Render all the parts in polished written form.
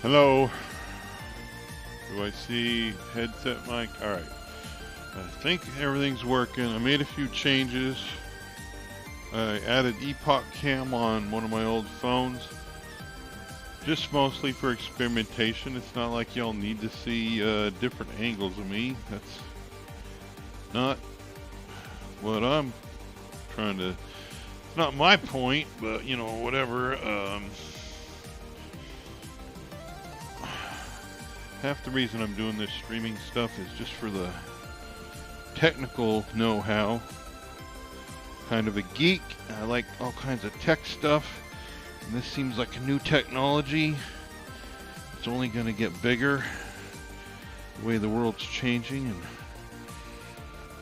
Hello. Do I see headset mic? Alright. I think everything's working. I made a few changes. I added Epoch Cam on one of my old phones. Just mostly for experimentation. It's not like y'all need to see different angles of me. That's not what I'm trying to... It's not my point, but you know, whatever. Half the reason I'm doing this streaming stuff is just for the technical know-how. Kind of a geek. I like all kinds of tech stuff. And this seems like a new technology. It's only going to get bigger the way the world's changing, and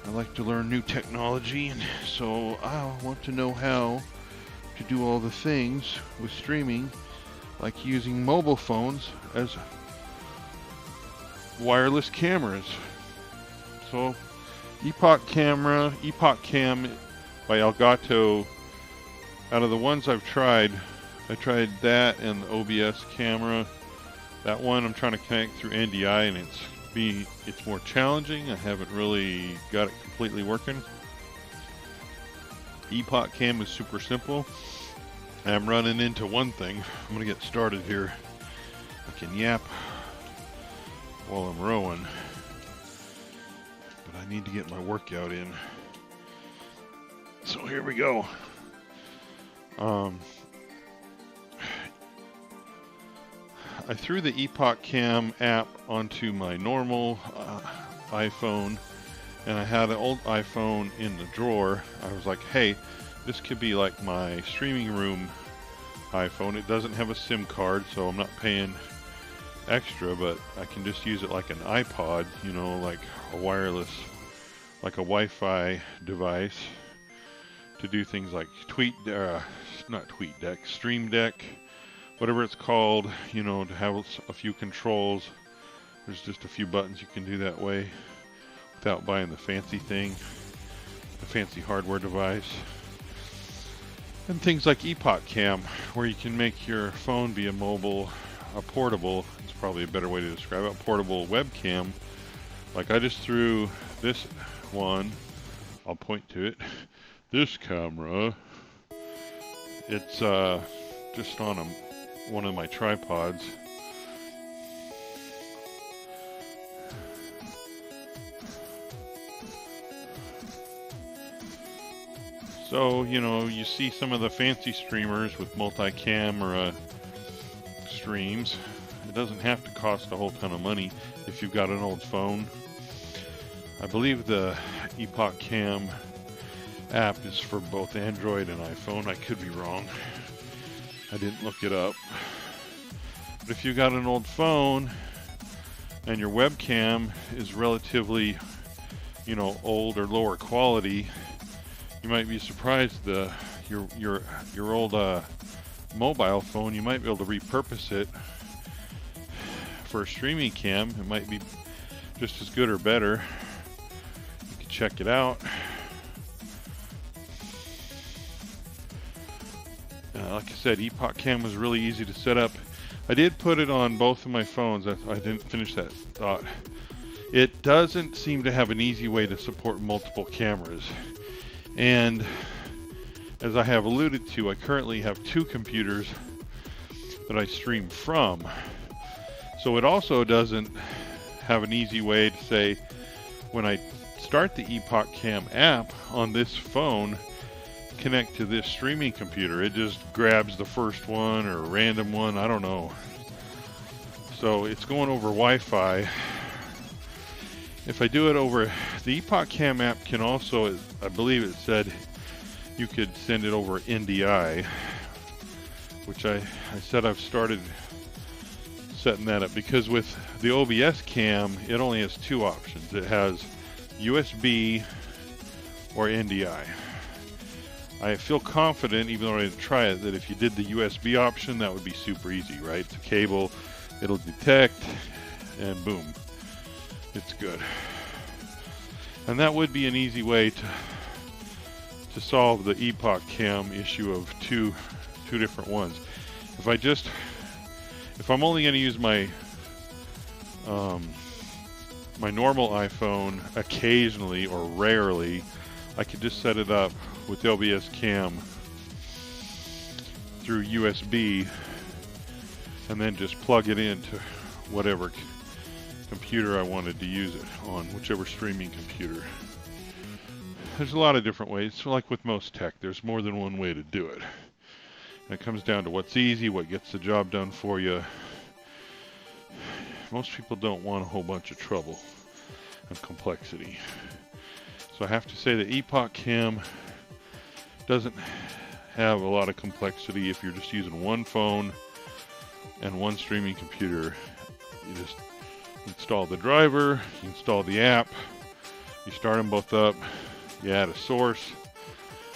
I like to learn new technology, and so I want to know how to do all the things with streaming, like using mobile phones as wireless cameras. So Epoch Cam by Elgato, out of the ones I've tried, I tried that and the OBS camera. That one I'm trying to connect through NDI, and it's more challenging. I haven't really got it completely working. Epoch Cam is super simple. I'm running into one thing. I'm gonna get started here. I can yap while I'm rowing, but I need to get my workout in. So here we go. I threw the Epoch Cam app onto my normal iPhone, and I had an old iPhone in the drawer. I was like, hey, this could be like my streaming room iPhone. It doesn't have a SIM card, so I'm not paying extra, but I can just use it like an iPod, you know, like a wireless, like a Wi-Fi device to do things like Stream Deck, whatever it's called, you know, to have a few controls. There's just a few buttons you can do that way without buying the fancy thing, the fancy hardware device. And things like Epoch Cam, where you can make your phone be a portable, it's probably a better way to describe it, a portable webcam. Like I just threw this one, I'll point to it, this camera, it's just on one of my tripods. So, you know, you see some of the fancy streamers with multi-camera streams. It doesn't have to cost a whole ton of money if you've got an old phone. I believe the Epoch Cam app is for both Android and iPhone. I could be wrong. I didn't look it up. But if you've got an old phone and your webcam is relatively, you know, old or lower quality, you might be surprised your old mobile phone, you might be able to repurpose it for a streaming cam. It might be just as good or better. You can check it out. Like I said, Epoch Cam was really easy to set up. I did put it on both of my phones. I didn't finish that thought. It doesn't seem to have an easy way to support multiple cameras. And as I have alluded to, I currently have two computers that I stream from. So it also doesn't have an easy way to say, when I start the Epoch Cam app on this phone, connect to this streaming computer. It just grabs the first one or a random one, I don't know. So it's going over Wi-Fi. If I do it over the Epoch Cam app, can also, I believe it said you could send it over NDI, which I said I've started setting that up, because with the OBS cam it only has two options. It has USB or NDI. I feel confident, even though I didn't try it, that if you did the USB option, that would be super easy, right? It's a cable, it'll detect, and boom, it's good. And that would be an easy way to solve the Epoch Cam issue of two different ones. If if I'm only going to use my my normal iPhone occasionally or rarely, I could just set it up with LBS Cam through USB and then just plug it into whatever computer I wanted to use it on, whichever streaming computer. There's a lot of different ways. So like with most tech, there's more than one way to do it. And it comes down to what's easy, what gets the job done for you. Most people don't want a whole bunch of trouble and complexity. So I have to say that Epoch Cam doesn't have a lot of complexity if you're just using one phone and one streaming computer. You just install the driver, you install the app, you start them both up, you add a source.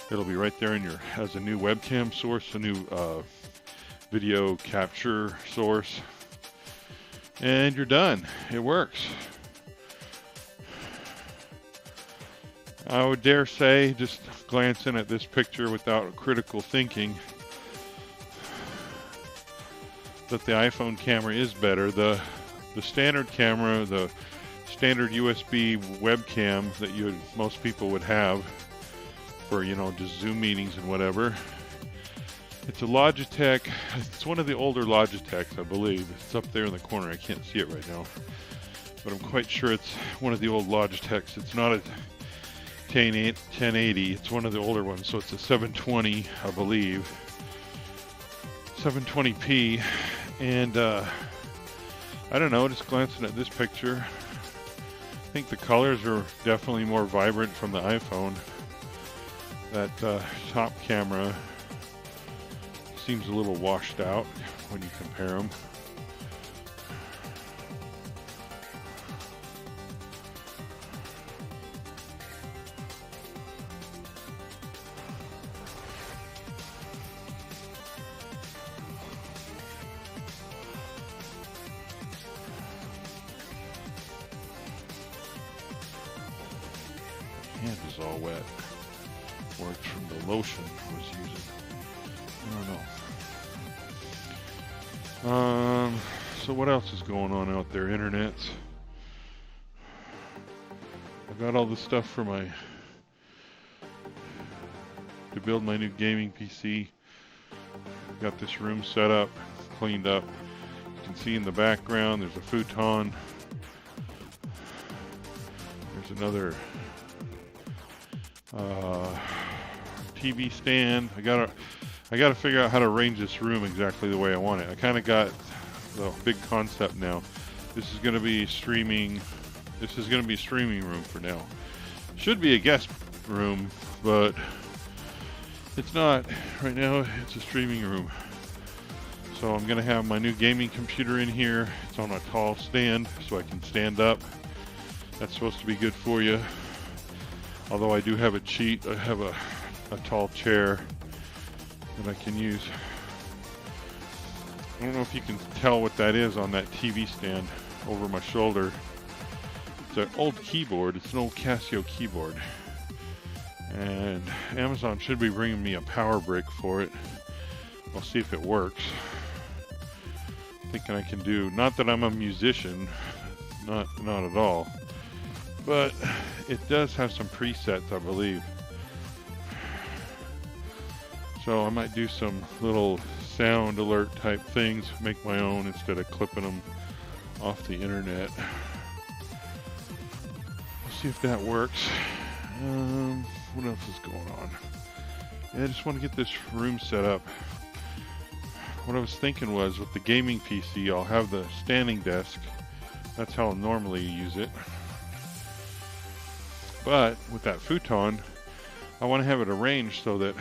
It'll be right there in your as a new webcam source, a new video capture source, and you're done. It works. I would dare say, just glancing at this picture without critical thinking, that the iPhone camera is better. The standard camera, the standard USB webcam that most people would have for, just Zoom meetings and whatever. It's a Logitech. It's one of the older Logitechs, I believe. It's up there in the corner. I can't see it right now, but I'm quite sure it's one of the old Logitechs. It's not a 1080. It's one of the older ones, so it's a 720, I believe. 720p, and I don't know, just glancing at this picture, I think the colors are definitely more vibrant from the iPhone. That top camera seems a little washed out when you compare them. Hand is all wet, or it's from the lotion I was using. I don't know. So what else is going on out there, internets? I got all this stuff for to build my new gaming PC. Got this room set up, cleaned up. You can see in the background there's a futon. There's another TV stand. I gotta figure out how to arrange this room exactly the way I want it. I kind of got the big concept now. This is gonna be streaming. This is gonna be a streaming room for now. Should be a guest room, but it's not. Right now, it's a streaming room. So I'm gonna have my new gaming computer in here. It's on a tall stand, so I can stand up. That's supposed to be good for you. Although I do have a cheat. I have a tall chair that I can use. I don't know if you can tell what that is on that TV stand over my shoulder. It's an old keyboard. It's an old Casio keyboard. And Amazon should be bringing me a power brick for it. I'll see if it works. Thinking I can do, not that I'm a musician, not at all, but it does have some presets, I believe. So I might do some little sound alert type things, make my own instead of clipping them off the internet. We'll see if that works. What else is going on? Yeah, I just want to get this room set up. What I was thinking was, with the gaming PC, I'll have the standing desk. That's how I'll normally use it. But with that futon, I want to have it arranged so that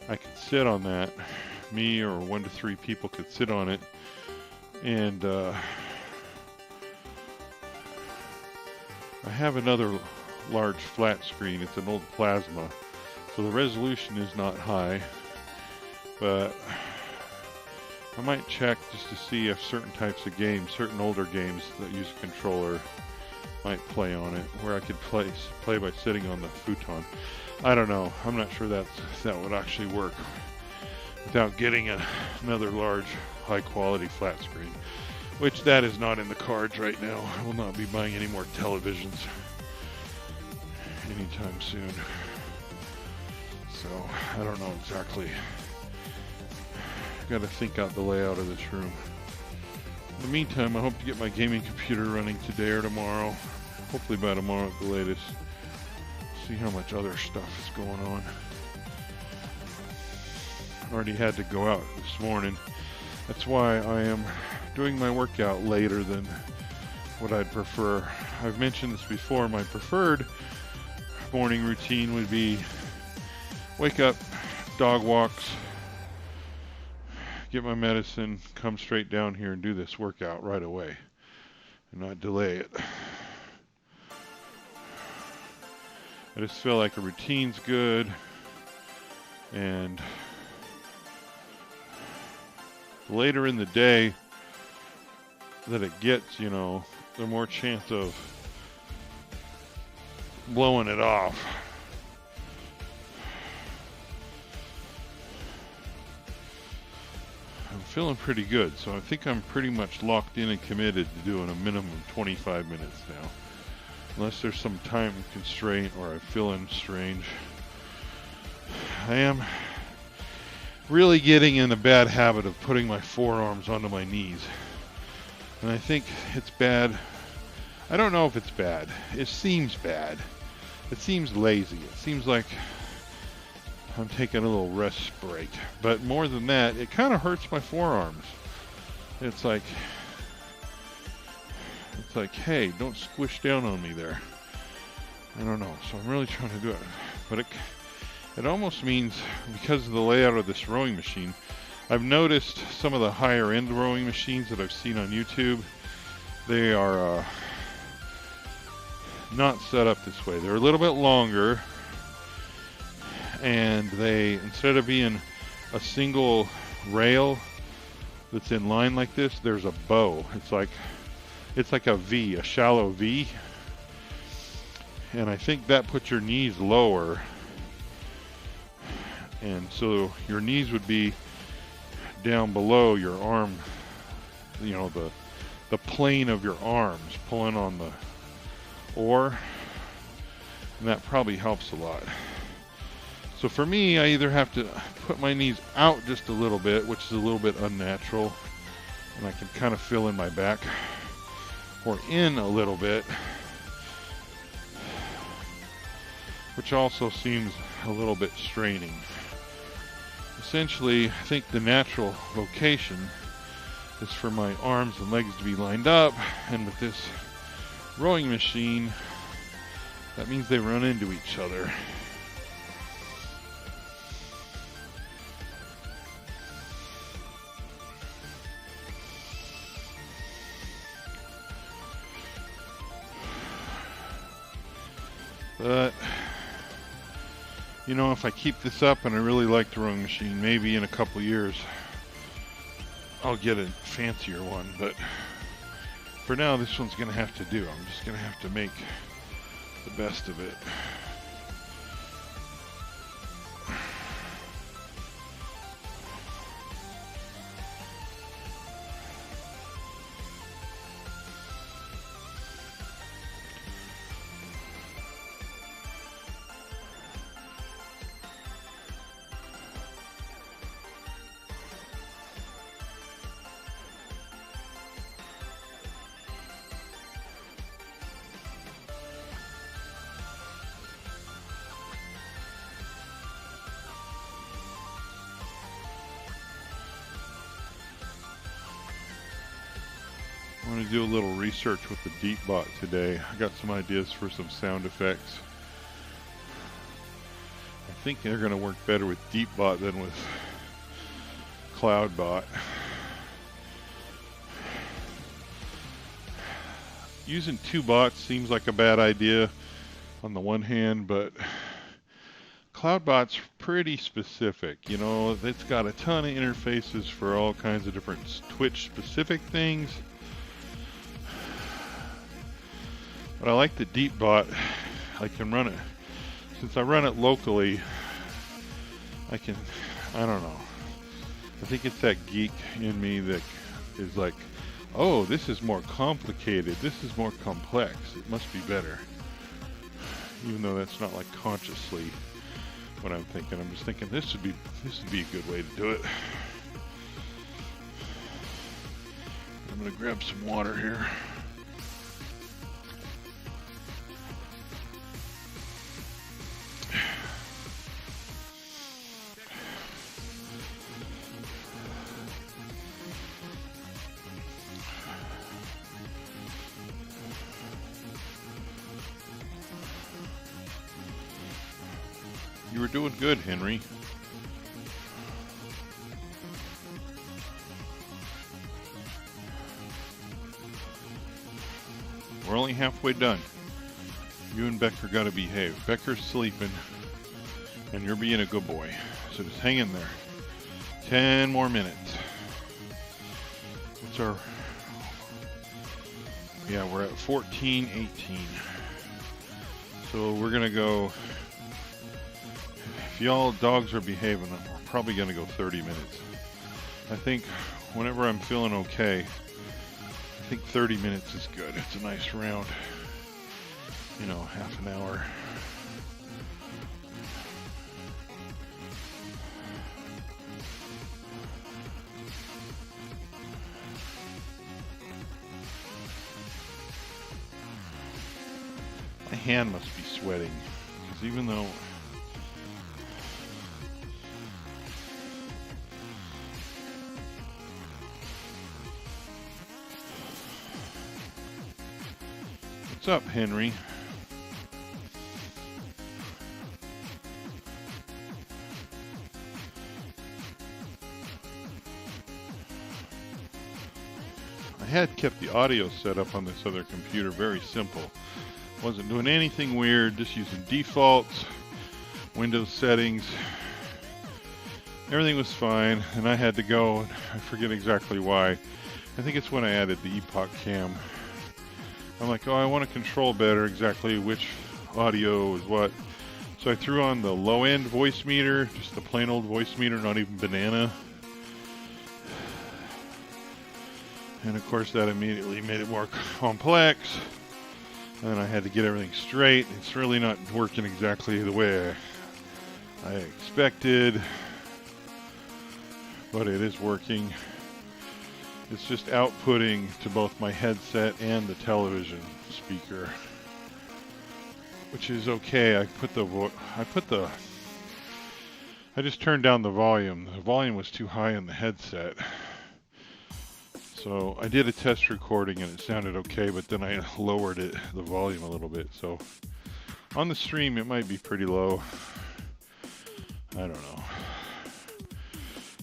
I could sit on that. Me or 1 to 3 people could sit on it. And I have another large flat screen. It's an old plasma, so the resolution is not high. But I might check just to see if certain types of games, certain older games that use a controller, might play on it, where I could play by sitting on the futon. I don't know. I'm not sure that would actually work without getting another large high quality flat screen, which that is not in the cards right now. I will not be buying any more televisions anytime soon. So I don't know exactly. Got to think out the layout of this room. In the meantime, I hope to get my gaming computer running today or tomorrow. Hopefully by tomorrow at the latest. See how much other stuff is going on. Already had to go out this morning. That's why I am doing my workout later than what I'd prefer. I've mentioned this before. My preferred morning routine would be wake up, dog walks, get my medicine, come straight down here and do this workout right away and not delay it. I just feel like a routine's good, and the later in the day that it gets, you know, the more chance of blowing it off. I'm feeling pretty good, so I think I'm pretty much locked in and committed to doing a minimum 25 minutes now. Unless there's some time constraint or I'm feeling strange. I am really getting in a bad habit of putting my forearms onto my knees. And I think it's bad. I don't know if it's bad. It seems bad. It seems lazy. It seems like I'm taking a little rest break. But more than that, it kind of hurts my forearms. It's like, hey, don't squish down on me there. I don't know. So I'm really trying to do it. But it almost means, because of the layout of this rowing machine, I've noticed some of the higher end rowing machines that I've seen on YouTube, they are not set up this way. They're a little bit longer, and they, instead of being a single rail that's in line like this, there's a bow. It's like a V, a shallow V. And I think that puts your knees lower. And so your knees would be down below your arm, you know, the plane of your arms pulling on the oar. And that probably helps a lot. So for me, I either have to put my knees out just a little bit, which is a little bit unnatural, and I can kind of feel in my back, or in a little bit, which also seems a little bit straining. Essentially, I think the natural location is for my arms and legs to be lined up, and with this rowing machine, that means they run into each other. But, you know, if I keep this up and I really like the rowing machine, maybe in a couple years I'll get a fancier one. But for now, this one's going to have to do. I'm just going to have to make the best of it. I'm going to do a little research with the DeepBot today. I got some ideas for some sound effects. I think they're going to work better with DeepBot than with CloudBot. Using two bots seems like a bad idea on the one hand, but CloudBot's pretty specific. You know, it's got a ton of interfaces for all kinds of different Twitch-specific things. But I like the DeepBot. I can run it. Since I run it locally, I don't know. I think it's that geek in me that is like, oh, this is more complicated. This is more complex. It must be better. Even though that's not like consciously what I'm thinking. I'm just thinking this would be a good way to do it. I'm gonna grab some water here. You were doing good, Henry. We're only halfway done. You and Becker gotta behave. Becker's sleeping, and you're being a good boy. So just hang in there. 10 more minutes. What's our... Yeah, we're at 14:18. So we're gonna go... If y'all dogs are behaving, we're probably gonna go 30 minutes. I think whenever I'm feeling okay, I think 30 minutes is good. It's a nice round, you know, half an hour. My hand must be sweating, because even though what's up, Henry? I had kept the audio set up on this other computer very simple. Wasn't doing anything weird, just using defaults, Windows settings. Everything was fine, and I had to go, and I forget exactly why. I think it's when I added the Epoch Cam. I'm like, oh, I want to control better exactly which audio is what. So I threw on the low-end voice meter, just the plain old voice meter, not even banana. And of course that immediately made it more complex. And I had to get everything straight. It's really not working exactly the way I expected, but it is working. It's just outputting to both my headset and the television speaker, which is okay. I just turned down the volume. The volume was too high in the headset. So I did a test recording and it sounded okay, but then I lowered the volume a little bit. So on the stream it might be pretty low. I don't know.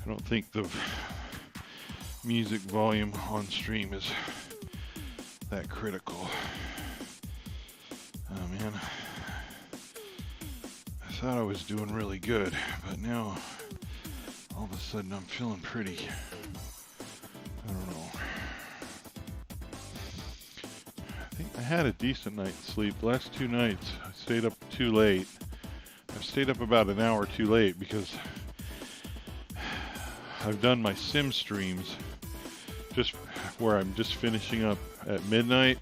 I don't think the music volume on stream is that critical. Oh man. I thought I was doing really good, but now all of a sudden I'm feeling pretty... I don't know. I think I had a decent night's sleep. Last 2 nights I stayed up too late. I stayed up about an hour too late because I've done my sim streams just where I'm just finishing up at midnight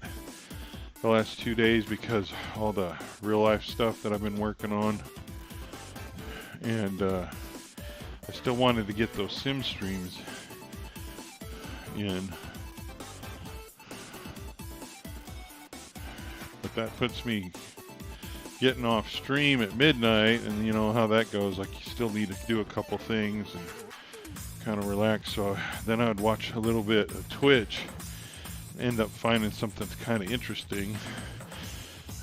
the last 2 days because all the real life stuff that I've been working on, and I still wanted to get those sim streams in, but that puts me getting off stream at midnight, and you know how that goes, like you still need to do a couple things and kind of relax. So then I would watch a little bit of Twitch, end up finding something kind of interesting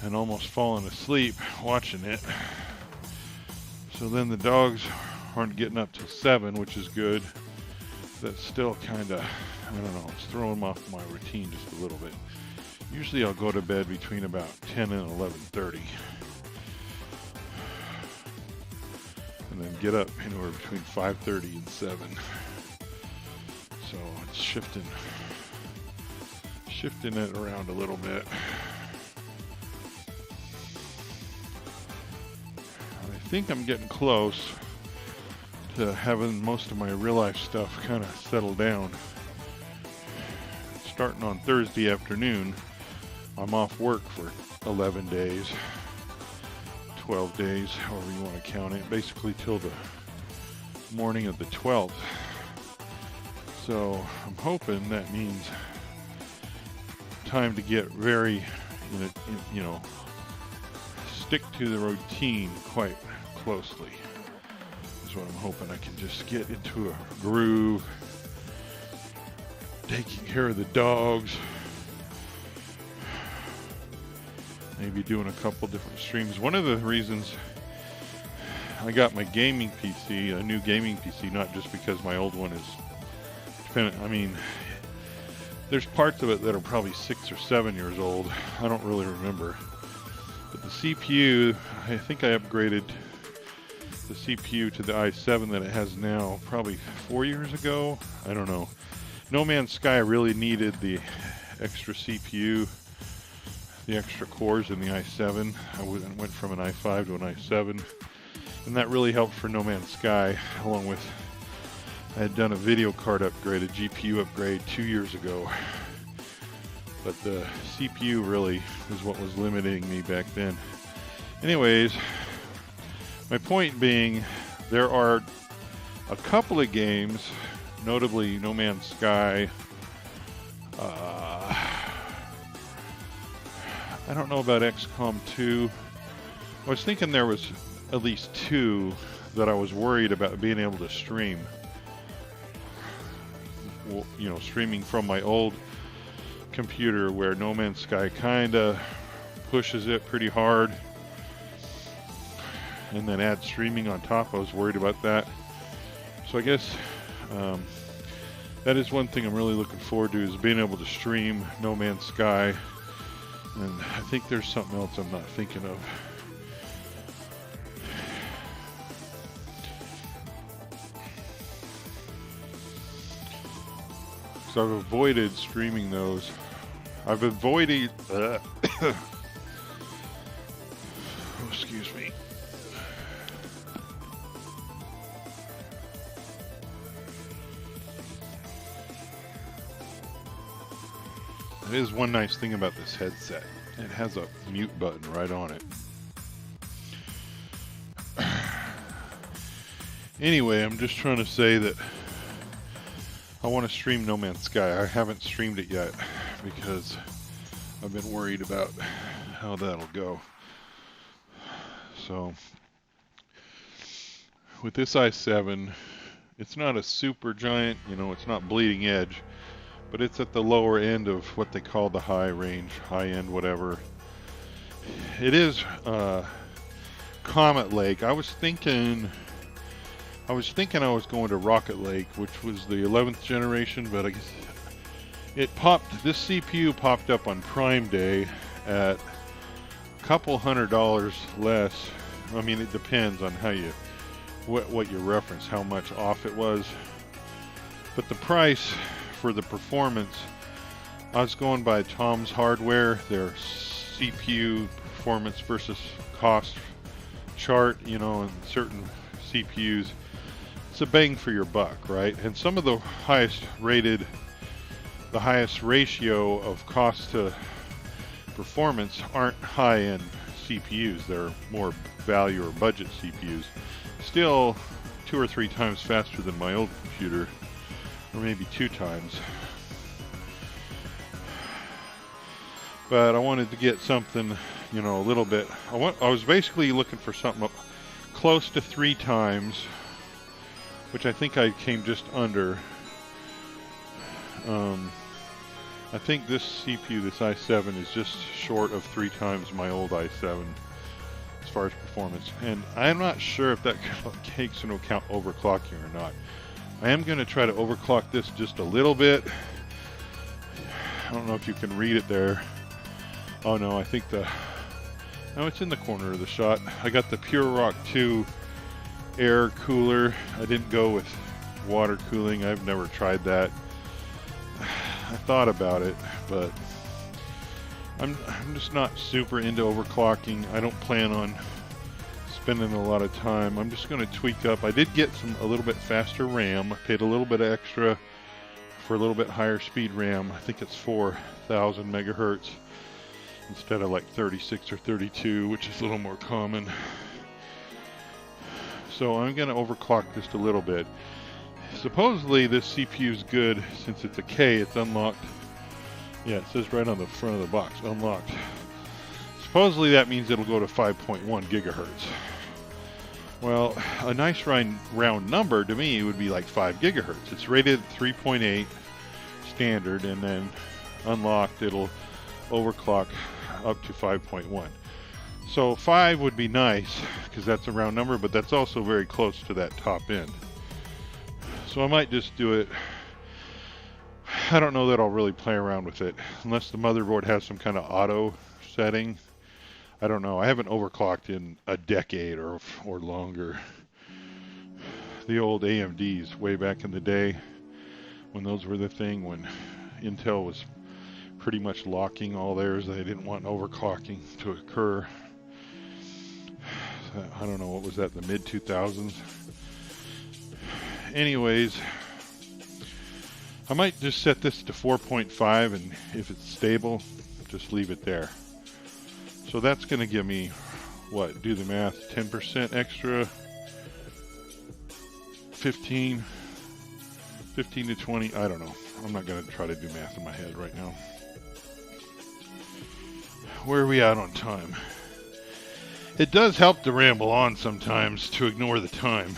and almost falling asleep watching it. So then the dogs aren't getting up till 7, which is good. That's still kind of, I don't know, it's throwing them off my routine just a little bit. Usually I'll go to bed between about 10 and 11:30. And then get up anywhere between 5:30 and 7. So it's shifting it around a little bit. I think I'm getting close to having most of my real life stuff kind of settle down. Starting on Thursday afternoon, I'm off work for 11 days, 12 days, however you want to count it, basically till the morning of the 12th. So I'm hoping that means time to get very, stick to the routine quite closely. Is what I'm hoping. I can just get into a groove, taking care of the dogs, maybe doing a couple different streams. One of the reasons I got my gaming PC, a new gaming PC, not just because my old one is dependent. I mean, there's parts of it that are probably 6 or 7 years old. I don't really remember. But the CPU, I think I upgraded the CPU to the i7 that it has now probably 4 years ago. I don't know. No Man's Sky really needed the extra CPU, the extra cores in the i7. I went from an i5 to an i7. And that really helped for No Man's Sky, along with I had done a video card upgrade, a GPU upgrade 2 years ago. But the CPU really is what was limiting me back then. Anyways, my point being, there are a couple of games, notably No Man's Sky. I don't know about XCOM 2. I was thinking there was at least 2 that I was worried about being able to stream. Streaming from my old computer where No Man's Sky kinda pushes it pretty hard, and then add streaming on top. I was worried about that. So I guess that is one thing I'm really looking forward to, is being able to stream No Man's Sky. And I think there's something else I'm not thinking of. So I've avoided streaming those. I've avoided... oh, excuse me. That is one nice thing about this headset. It has a mute button right on it. Anyway, I'm just trying to say that I want to stream No Man's Sky. I haven't streamed it yet because I've been worried about how that'll go. So with this i7, it's not a super giant, it's not bleeding edge, but it's at the lower end of what they call the high range, high end, whatever. It is Comet Lake. I was thinking I was going to Rocket Lake, which was the 11th generation, but I guess this CPU popped up on Prime Day at a couple $100 less. I mean, it depends on how what you reference, how much off it was. But the price for the performance, I was going by Tom's Hardware, their CPU performance versus cost chart, and certain CPUs. It's a bang for your buck, right? And some of the highest ratio of cost to performance aren't high-end CPUs. They're more value or budget CPUs. Still 2 or 3 times faster than my old computer, or maybe 2 times. But I wanted to get something, a little bit. I was basically looking for something up close to 3 times, which I think I came just under. I think this CPU, this i7, is just short of 3 times my old i7 as far as performance. And I'm not sure if that takes into account overclocking or not. I am going to try to overclock this just a little bit. I don't know if you can read it there. Oh no, I think it's in the corner of the shot. I got the PureRock 2 air cooler. I didn't go with water cooling. I've never tried that. I thought about it, but I'm just not super into overclocking. I don't plan on spending a lot of time. I'm just going to tweak up. I did get a little bit faster RAM. I paid a little bit extra for a little bit higher speed RAM. I think it's 4,000 megahertz instead of like 36 or 32, which is a little more common. So I'm going to overclock just a little bit. Supposedly this CPU is good since it's a K. It's unlocked. Yeah, it says right on the front of the box, unlocked. Supposedly that means it'll go to 5.1 gigahertz. Well, a nice round number to me would be like 5 gigahertz. It's rated 3.8 standard, and then unlocked it'll overclock up to 5.1. So 5 would be nice because that's a round number, but that's also very close to that top end. So I might just do it. I don't know that I'll really play around with it unless the motherboard has some kind of auto setting. I don't know. I haven't overclocked in a decade or longer. The old AMDs way back in the day, when those were the thing, when Intel was pretty much locking all theirs, they didn't want overclocking to occur. I don't know, what was that, the mid 2000s? Anyways, I might just set this to 4.5, and if it's stable, just leave it there. So that's going to give me, what, do the math, 10% extra, 15 to 20, I don't know. I'm not going to try to do math in my head right now. Where are we at on time? It does help to ramble on sometimes to ignore the time.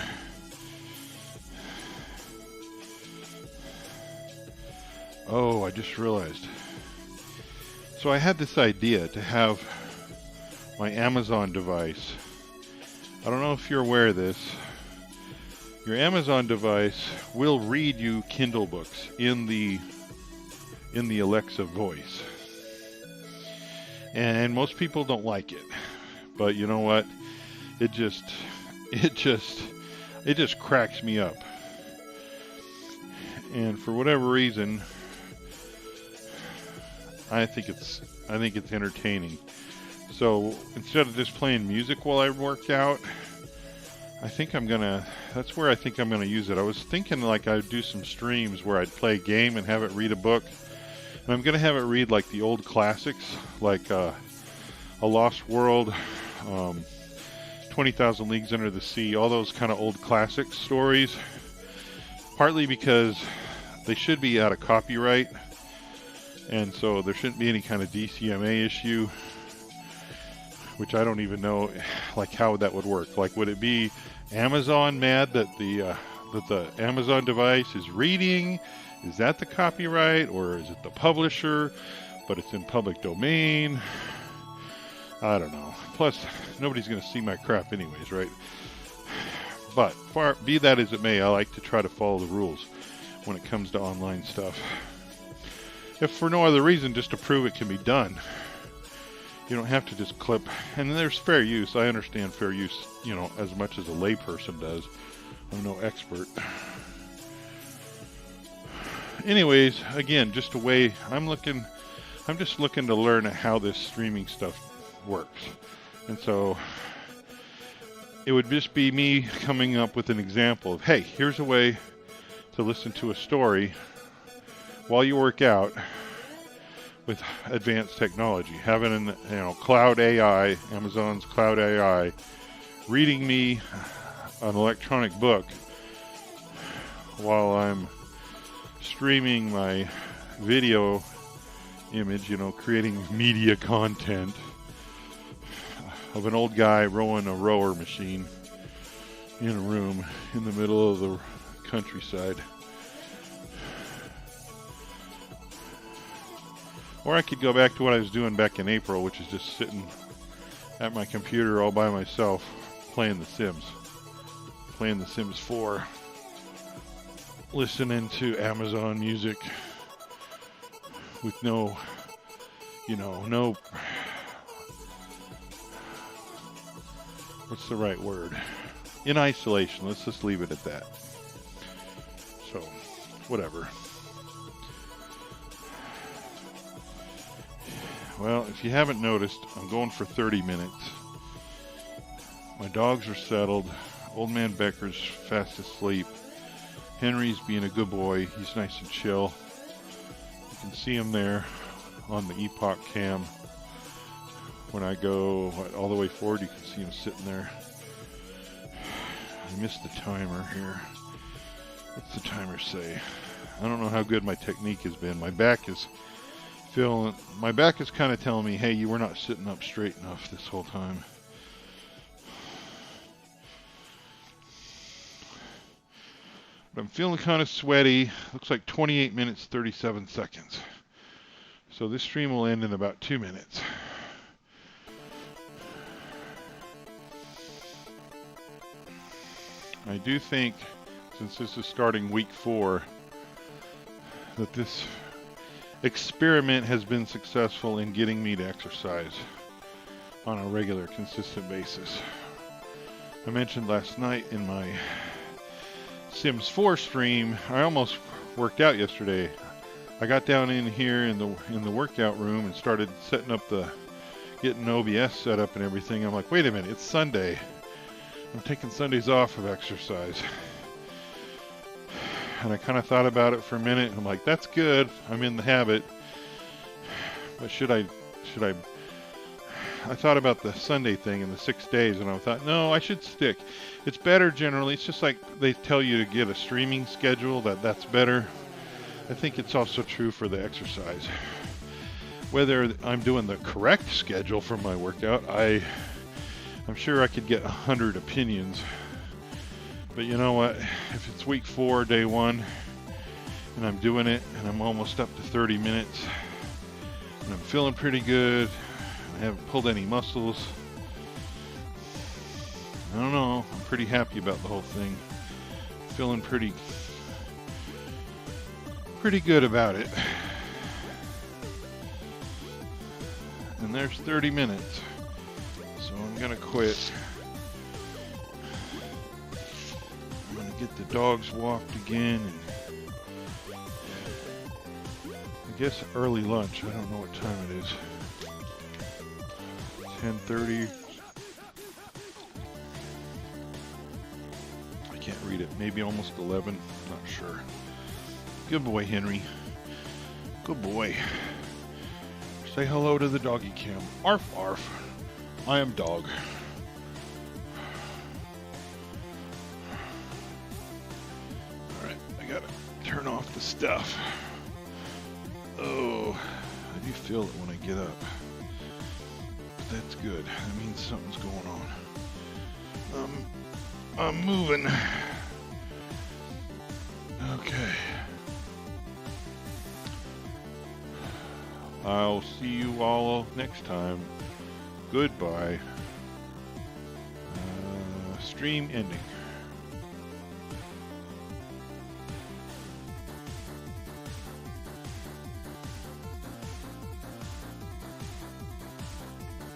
Oh, I just realized. So I had this idea to have my Amazon device. I don't know if you're aware of this. Your Amazon device will read you Kindle books in the Alexa voice. And most people don't like it. But you know what? It just cracks me up. And for whatever reason, I think it's entertaining. So instead of just playing music while I work out, that's where I think I'm gonna use it. I was thinking like I'd do some streams where I'd play a game and have it read a book. And I'm gonna have it read like the old classics, like A Lost World, 20,000 Leagues Under the Sea, all those kind of old classic stories. Partly because they should be out of copyright, and so there shouldn't be any kind of DCMA issue, which I don't even know like how that would work. Like, would it be Amazon mad that the Amazon device is reading? Is that the copyright, or is it the publisher, but it's in public domain? I don't know. Plus, nobody's going to see my crap anyways, right? But be that as it may, I like to try to follow the rules when it comes to online stuff. If for no other reason, just to prove it can be done. You don't have to just clip. And then there's fair use. I understand fair use, as much as a layperson does. I'm no expert. Anyways, again, just a way, I'm just looking to learn how this streaming stuff works. And so it would just be me coming up with an example of, hey, here's a way to listen to a story while you work out with advanced technology. Having cloud AI, Amazon's cloud AI, reading me an electronic book while I'm streaming my video image, creating media content of an old guy rowing a rower machine in a room in the middle of the countryside. Or I could go back to what I was doing back in April, which is just sitting at my computer all by myself playing The Sims. Playing The Sims 4. Listening to Amazon music with no, what's the right word? In isolation. Let's just leave it at that. So, whatever. Well, if you haven't noticed, I'm going for 30 minutes. My dogs are settled. Old man Becker's fast asleep. Henry's being a good boy. He's nice and chill. You can see him there on the Epoch cam. When I go all the way forward, you can see him sitting there. I missed the timer here. What's the timer say? I don't know how good my technique has been. My back is kind of telling me, hey, you were not sitting up straight enough this whole time. But I'm feeling kind of sweaty. Looks like 28 minutes, 37 seconds. So this stream will end in about 2 minutes. I do think, since this is starting week 4, that this experiment has been successful in getting me to exercise on a regular, consistent basis. I mentioned last night in my Sims 4 stream, I almost worked out yesterday. I got down in here in the workout room and started setting up getting OBS set up and everything. I'm like, wait a minute, it's Sunday. I'm taking Sundays off of exercise. And I kind of thought about it for a minute. I'm like, that's good. I'm in the habit. But should I thought about the Sunday thing and the 6 days, and I thought, no, I should stick. It's better generally. It's just like they tell you to get a streaming schedule, that's better. I think it's also true for the exercise. Whether I'm doing the correct schedule for my workout, I'm sure I could get 100 opinions. But you know what? If it's week 4, day 1, and I'm doing it, and I'm almost up to 30 minutes, and I'm feeling pretty good, I haven't pulled any muscles, I don't know, I'm pretty happy about the whole thing. Feeling pretty good about it. And there's 30 minutes. So I'm gonna quit. I'm gonna get the dogs walked again, and I guess early lunch. I don't know what time it is. 10:30. I can't read it. Maybe almost 11. Not sure. Good boy, Henry. Good boy. Say hello to the doggy cam. Arf, arf. I am dog. Alright, I gotta turn off the stuff. Oh, I do feel it when I get up. But that's good. That means something's going on. I'm moving. Okay. I'll see you all next time. Goodbye. Stream ending.